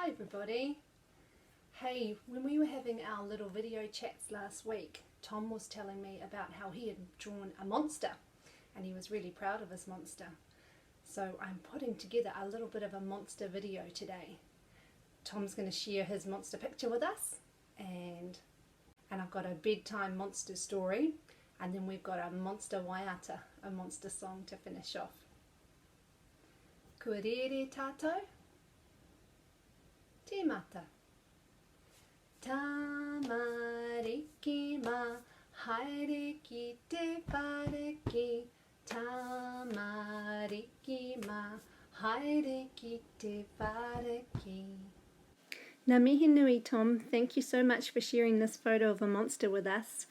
Hi everybody. Hey, when we were having our little video chats last week, Tom was telling me about how he had drawn a monster and he was really proud of his monster. So I'm putting together a little bit of a monster video today. Tom's going to share his monster picture with us and I've got a bedtime monster story, and then we've got a monster waiata, a monster song to finish off. Kua rere tātou. Te mata. Tamariki ma, haere ki te whareki. Tamariki ma, haere ki te whareki. Ngā mihi nui, Tom. Thank you so much for sharing this photo of a monster with us.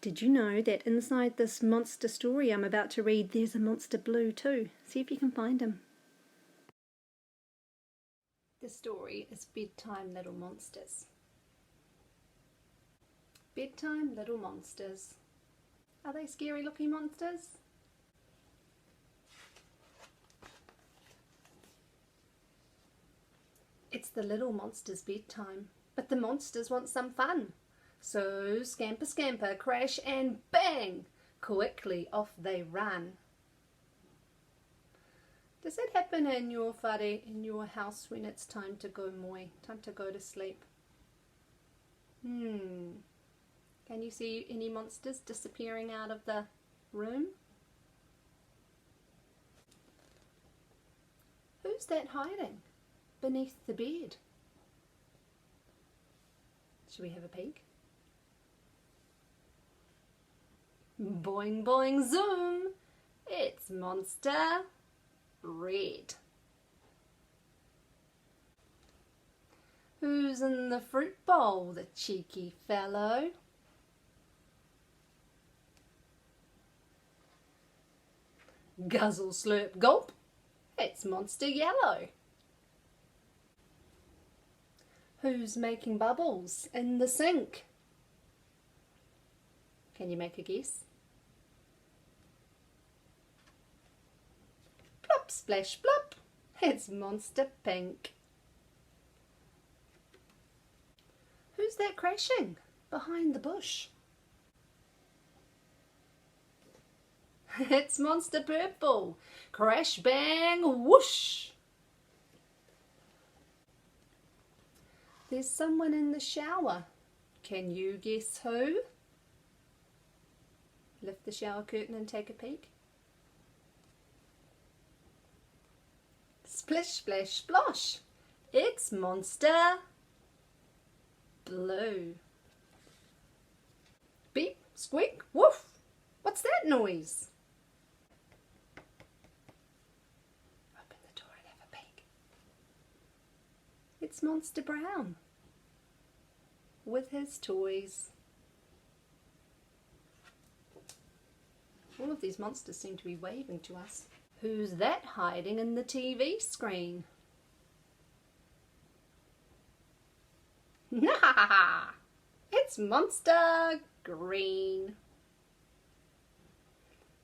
Did you know that inside this monster story I'm about to read, there's a monster blue too? See if you can find him. The story is Bedtime Little Monsters. Bedtime Little Monsters. Are they scary looking monsters? It's the little monsters' bedtime, but the monsters want some fun. So scamper, scamper, crash and bang! Quickly off they run. Does that happen in your whare, in your house, when it's time to go moe, time to go to sleep? Can you see any monsters disappearing out of the room? Who's that hiding beneath the bed? Should we have a peek? Boing boing zoom! It's Monster Red. Who's in the fruit bowl, the cheeky fellow? Guzzle, slurp, gulp. It's Monster Yellow. Who's making bubbles in the sink? Can you make a guess? Plop, splash, plop. It's Monster Pink. Who's that crashing behind the bush? It's Monster Purple. Crash, bang, whoosh. There's someone in the shower. Can you guess who? Lift the shower curtain and take a peek. Splish, splash, splosh. It's Monster Blue. Beep, squeak, woof. What's that noise? Open the door and have a peek. It's Monster Brown with his toys. All of these monsters seem to be waving to us. Who's that hiding in the TV screen? It's Monster Green.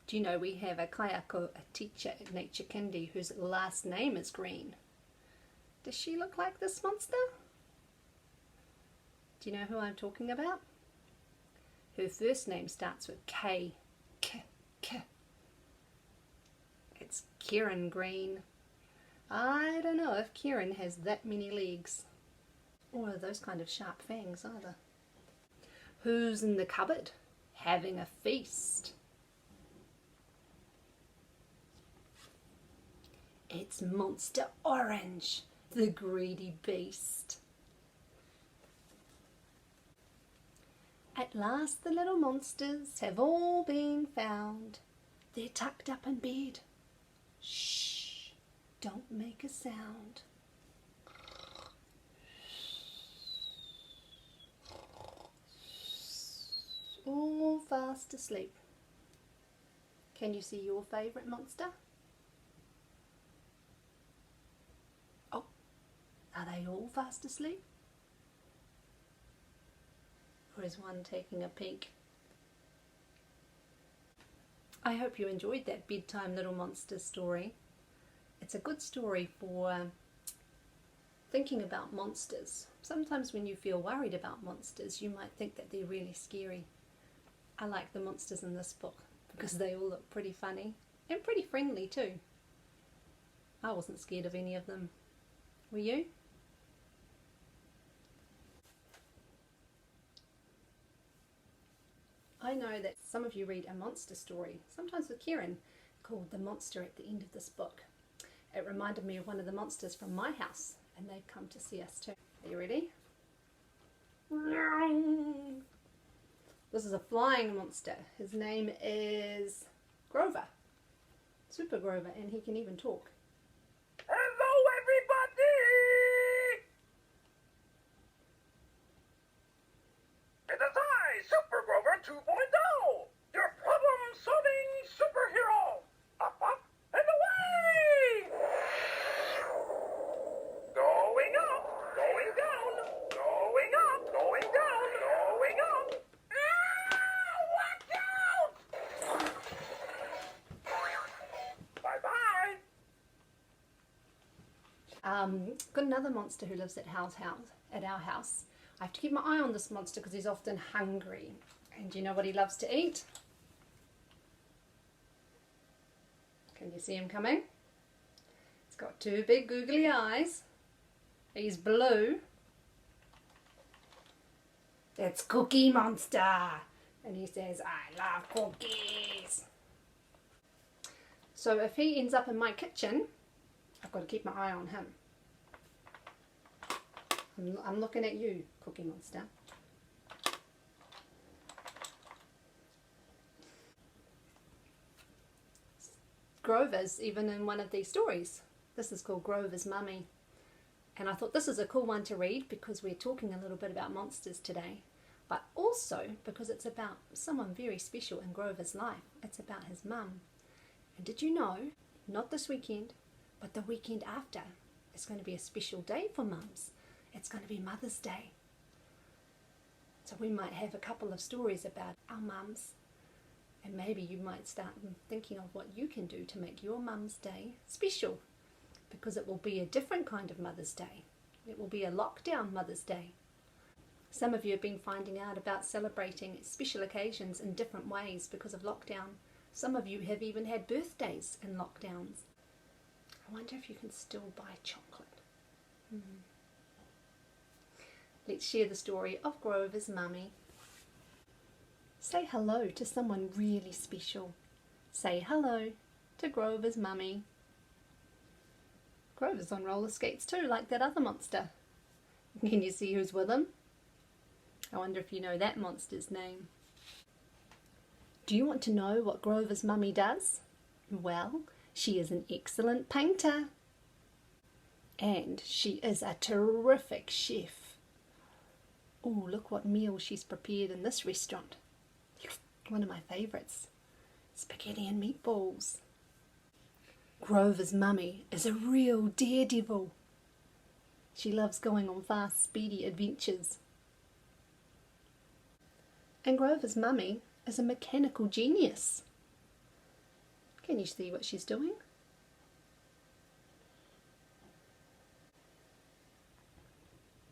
Do you know we have a kaiako, a teacher at Nature Kindy, whose last name is Green? Does she look like this monster? Do you know who I'm talking about? Her first name starts with K. K. It's Kieran Green. I don't know if Kieran has that many legs, or those kind of sharp fangs either. Who's in the cupboard having a feast? It's Monster Orange, the greedy beast. At last the little monsters have all been found. They're tucked up in bed. Shh, don't make a sound. All fast asleep. Can you see your favourite monster? Oh, are they all fast asleep? Or is one taking a peek? I hope you enjoyed that Bedtime Little Monster story. It's a good story for Thinking about monsters. Sometimes when you feel worried about monsters, you might think that they're really scary. I like the monsters in this book because they all look pretty funny and pretty friendly too. I wasn't scared of any of them. Were you? I know that some of you read a monster story, sometimes with Kieran, called The Monster at the End of This Book. It reminded me of one of the monsters from my house, and they've come to see us too. Are you ready? This is a flying monster. His name is Grover. Super Grover, and he can even talk. Hello, everybody! It is I, Super Grover 2.0, your problem-solving superhero. Up, up, and away! Going up, going down, going up, going down, going up. Ah, watch out! Bye-bye. Got another monster who lives at our house. I have to keep my eye on this monster because he's often hungry. And do you know what he loves to eat? Can you see him coming? He's got two big googly eyes. He's blue. It's Cookie Monster. And he says, I love cookies. So if he ends up in my kitchen, I've got to keep my eye on him. I'm looking at you, Cookie Monster. Grover's even in one of these stories. This is called Grover's Mummy. And I thought this is a cool one to read because we're talking a little bit about monsters today. But also because it's about someone very special in Grover's life. It's about his mum. And did you know, not this weekend, but the weekend after, it's going to be a special day for mums. It's going to be Mother's Day. So we might have a couple of stories about our mums. And maybe you might start thinking of what you can do to make your mum's day special. Because it will be a different kind of Mother's Day. It will be a lockdown Mother's Day. Some of you have been finding out about celebrating special occasions in different ways because of lockdown. Some of you have even had birthdays in lockdowns. I wonder if you can still buy chocolate. Let's share the story of Grover's mummy. Say hello to someone really special. Say hello to Grover's mummy. Grover's on roller skates too, like that other monster. Can you see who's with him? I wonder if you know that monster's name. Do you want to know what Grover's mummy does? Well, she is an excellent painter. And she is a terrific chef. Oh, look what meal she's prepared in this restaurant. One of my favourites. Spaghetti and meatballs. Grover's mummy is a real daredevil. She loves going on fast, speedy adventures. And Grover's mummy is a mechanical genius. Can you see what she's doing?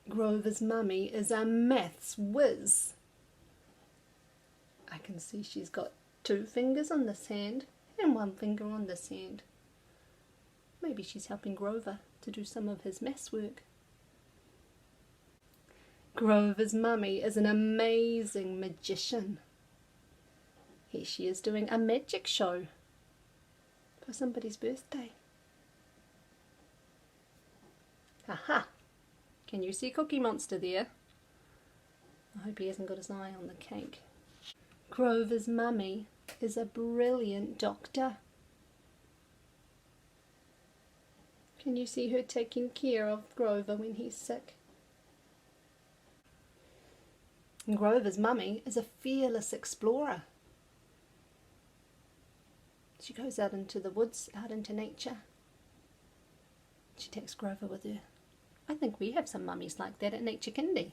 Grover's mummy is a maths whiz. I can see she's got 2 fingers on this hand and 1 finger on this hand. Maybe she's helping Grover to do some of his maths work. Grover's mummy is an amazing magician. Here she is doing a magic show for somebody's birthday. Aha! Can you see Cookie Monster there? I hope he hasn't got his eye on the cake. Grover's mummy is a brilliant doctor. Can you see her taking care of Grover when he's sick? And Grover's mummy is a fearless explorer. She goes out into the woods, out into nature. She takes Grover with her. I think we have some mummies like that at Nature Kindy.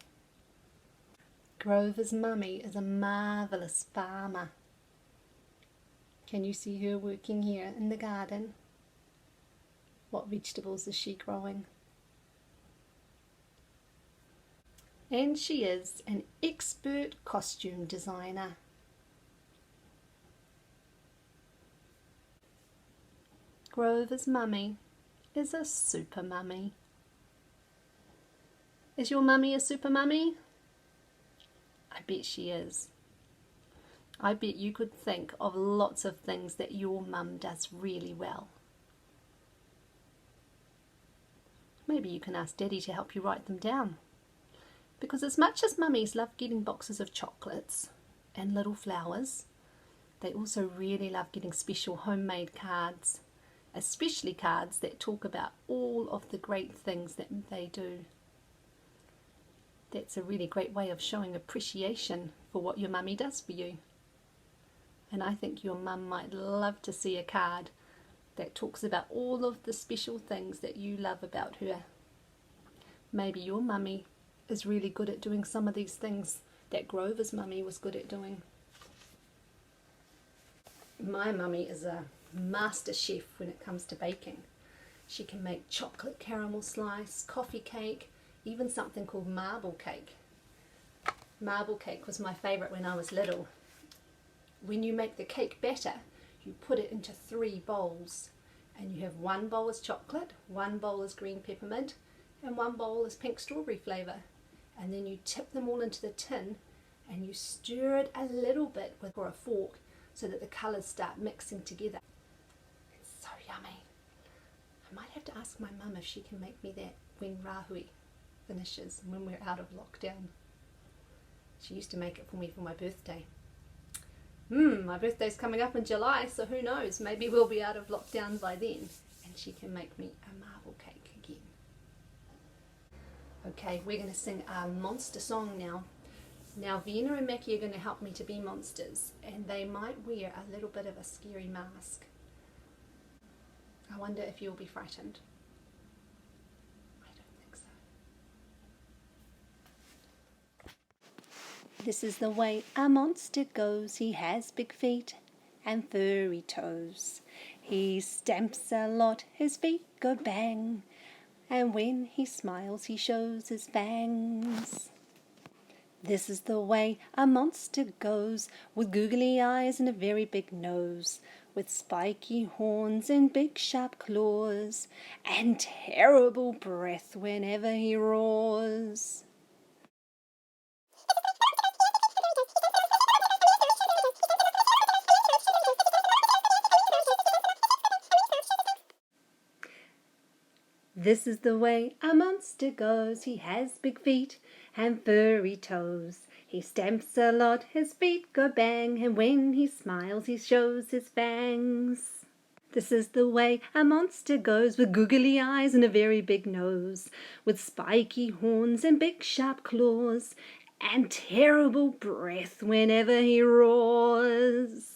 Grover's mummy is a marvellous farmer. Can you see her working here in the garden? What vegetables is she growing? And she is an expert costume designer. Grover's mummy is a super mummy. Is your mummy a super mummy? I bet she is. I bet you could think of lots of things that your mum does really well. Maybe you can ask Daddy to help you write them down. Because as much as mummies love getting boxes of chocolates and little flowers, they also really love getting special homemade cards, especially cards that talk about all of the great things that they do. That's a really great way of showing appreciation for what your mummy does for you. And I think your mum might love to see a card that talks about all of the special things that you love about her. Maybe your mummy is really good at doing some of these things that Grover's mummy was good at doing. My mummy is a master chef when it comes to baking. She can make chocolate caramel slice, coffee cake, even something called marble cake. Marble cake was my favourite when I was little. When you make the cake batter, you put it into 3 bowls, and you have 1 bowl is chocolate, 1 bowl is green peppermint, and 1 bowl is pink strawberry flavour. And then you tip them all into the tin and you stir it a little bit with a fork so that the colours start mixing together. It's so yummy. I might have to ask my mum if she can make me that when Rahui finishes and when we're out of lockdown. She used to make it for me for my birthday. My birthday's coming up in July, so who knows, maybe we'll be out of lockdown by then and she can make me a marble cake again. Okay, we're going to sing our monster song now. Now Vienna and Mackie are going to help me to be monsters, and they might wear a little bit of a scary mask. I wonder if you'll be frightened. I don't think so. This is the way a monster goes. He has big feet and furry toes. He stamps a lot, his feet go bang, and when he smiles he shows his fangs. This is the way a monster goes, with googly eyes and a very big nose, with spiky horns and big sharp claws, and terrible breath whenever he roars. This is the way a monster goes. He has big feet and furry toes. He stamps a lot, his feet go bang, and when he smiles he shows his fangs. This is the way a monster goes, with googly eyes and a very big nose, with spiky horns and big sharp claws, and terrible breath whenever he roars.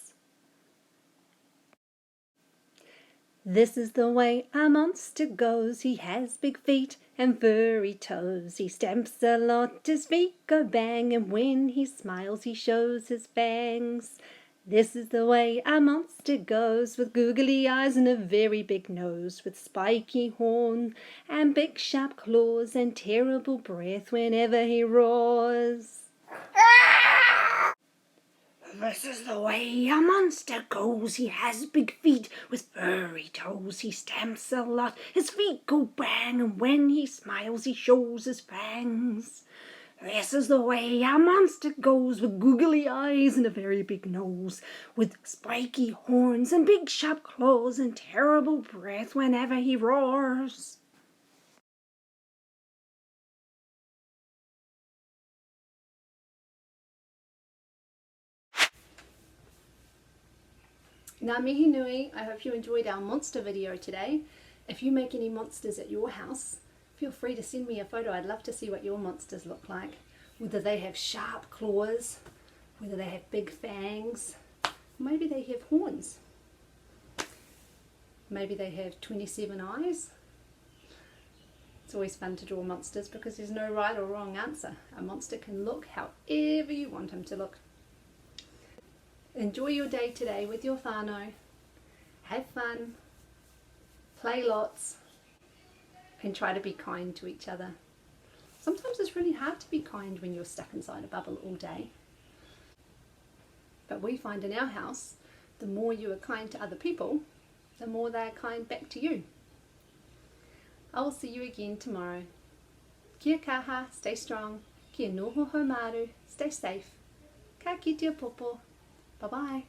This is the way a monster goes. He has big feet and furry toes. He stamps a lot, his feet go bang, and when he smiles he shows his fangs. This is the way a monster goes, with googly eyes and a very big nose, with spiky horns and big sharp claws, and terrible breath whenever he roars. This is the way a monster goes. He has big feet with furry toes. He stamps a lot, his feet go bang, and when he smiles he shows his fangs. This is the way a monster goes, with googly eyes and a very big nose, with spiky horns and big sharp claws, and terrible breath whenever he roars. Ngā mihi nui, I hope you enjoyed our monster video today. If you make any monsters at your house, feel free to send me a photo. I'd love to see what your monsters look like. Whether they have sharp claws, whether they have big fangs, maybe they have horns. Maybe they have 27 eyes. It's always fun to draw monsters because there's no right or wrong answer. A monster can look however you want him to look. Enjoy your day today with your whānau. Have fun, play lots, and try to be kind to each other. Sometimes it's really hard to be kind when you're stuck inside a bubble all day. But we find in our house, the more you are kind to other people, the more they are kind back to you. I will see you again tomorrow. Kia kaha, stay strong. Kia noho hau maru, stay safe. Ka kitea popo. Bye bye.